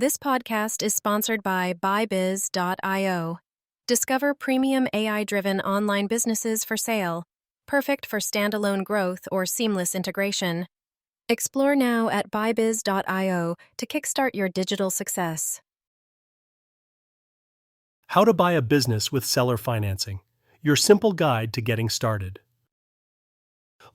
This podcast is sponsored by BuyBiz.io. Discover premium AI-driven online businesses for sale, perfect for standalone growth or seamless integration. Explore now at BuyBiz.io to kickstart your digital success. How to buy a business with seller financing. Your simple guide to getting started.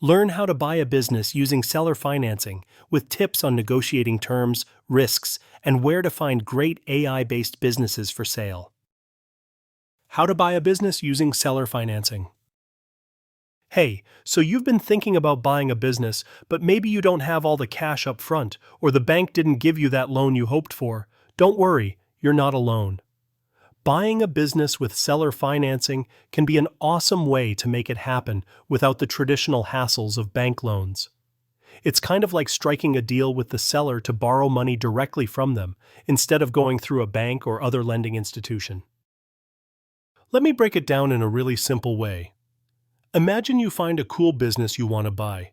Learn how to buy a business using seller financing with tips on negotiating terms, risks, and where to find great AI-based businesses for sale. How to buy a business using seller financing. Hey, so you've been thinking about buying a business, but maybe you don't have all the cash up front, or the bank didn't give you that loan you hoped for. Don't worry, you're not alone. Buying a business with seller financing can be an awesome way to make it happen without the traditional hassles of bank loans. It's kind of like striking a deal with the seller to borrow money directly from them, instead of going through a bank or other lending institution. Let me break it down in a really simple way. Imagine you find a cool business you want to buy,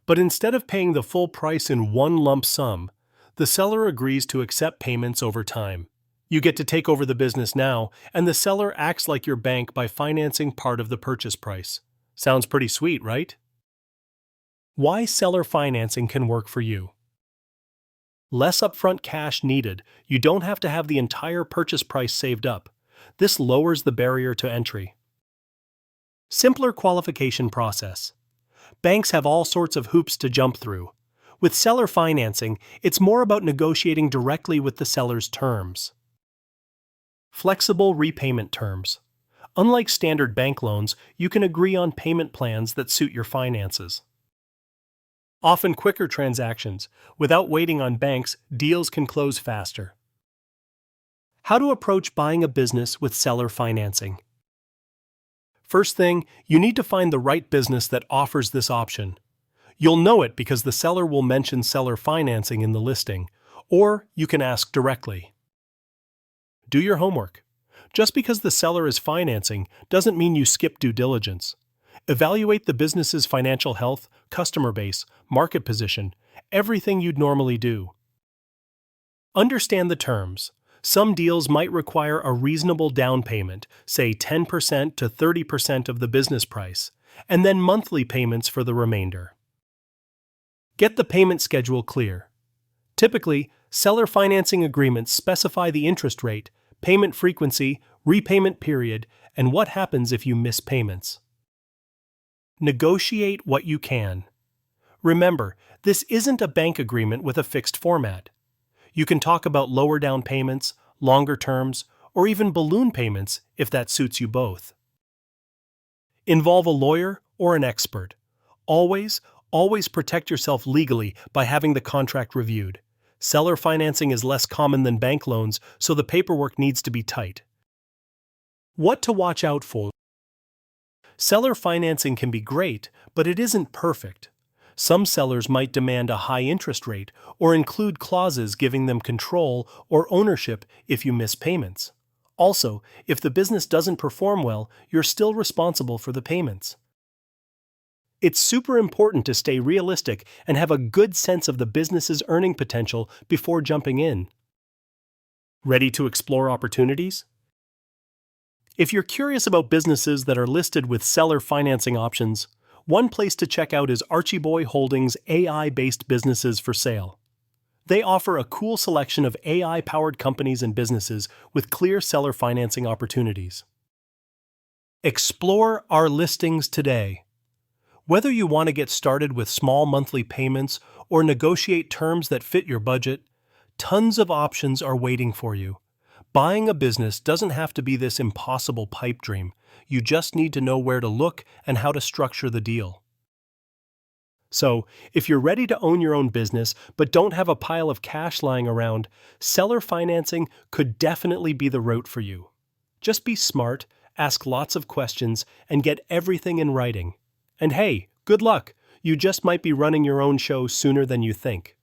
but instead of paying the full price in one lump sum, the seller agrees to accept payments over time. You get to take over the business now, and the seller acts like your bank by financing part of the purchase price. Sounds pretty sweet, right? Why seller financing can work for you. Less upfront cash needed. You don't have to have the entire purchase price saved up. This lowers the barrier to entry. Simpler qualification process. Banks have all sorts of hoops to jump through. With seller financing, it's more about negotiating directly with the seller's terms. Flexible repayment terms. Unlike standard bank loans, you can agree on payment plans that suit your finances. Often quicker transactions. Without waiting on banks, deals can close faster. How to approach buying a business with seller financing. First thing, you need to find the right business that offers this option. You'll know it because the seller will mention seller financing in the listing, or you can ask directly. Do your homework. Just because the seller is financing doesn't mean you skip due diligence. Evaluate the business's financial health, customer base, market position, everything you'd normally do. Understand the terms. Some deals might require a reasonable down payment, say 10% to 30% of the business price, and then monthly payments for the remainder. Get the payment schedule clear. Typically, seller financing agreements specify the interest rate, payment frequency, repayment period, and what happens if you miss payments. Negotiate what you can. Remember, this isn't a bank agreement with a fixed format. You can talk about lower down payments, longer terms, or even balloon payments if that suits you both. Involve a lawyer or an expert. Always protect yourself legally by having the contract reviewed. Seller financing is less common than bank loans, so the paperwork needs to be tight. What to watch out for. Seller financing can be great, but it isn't perfect. Some sellers might demand a high interest rate or include clauses giving them control or ownership if you miss payments. Also, if the business doesn't perform well, you're still responsible for the payments. It's super important to stay realistic and have a good sense of the business's earning potential before jumping in. Ready to explore opportunities? If you're curious about businesses that are listed with seller financing options, one place to check out is Archieboy Holdings' AI-based businesses for sale. They offer a cool selection of AI-powered companies and businesses with clear seller financing opportunities. Explore our listings today. Whether you want to get started with small monthly payments or negotiate terms that fit your budget, tons of options are waiting for you. Buying a business doesn't have to be this impossible pipe dream. You just need to know where to look and how to structure the deal. So, if you're ready to own your own business but don't have a pile of cash lying around, seller financing could definitely be the route for you. Just be smart, ask lots of questions, and get everything in writing. And hey, good luck! You just might be running your own show sooner than you think.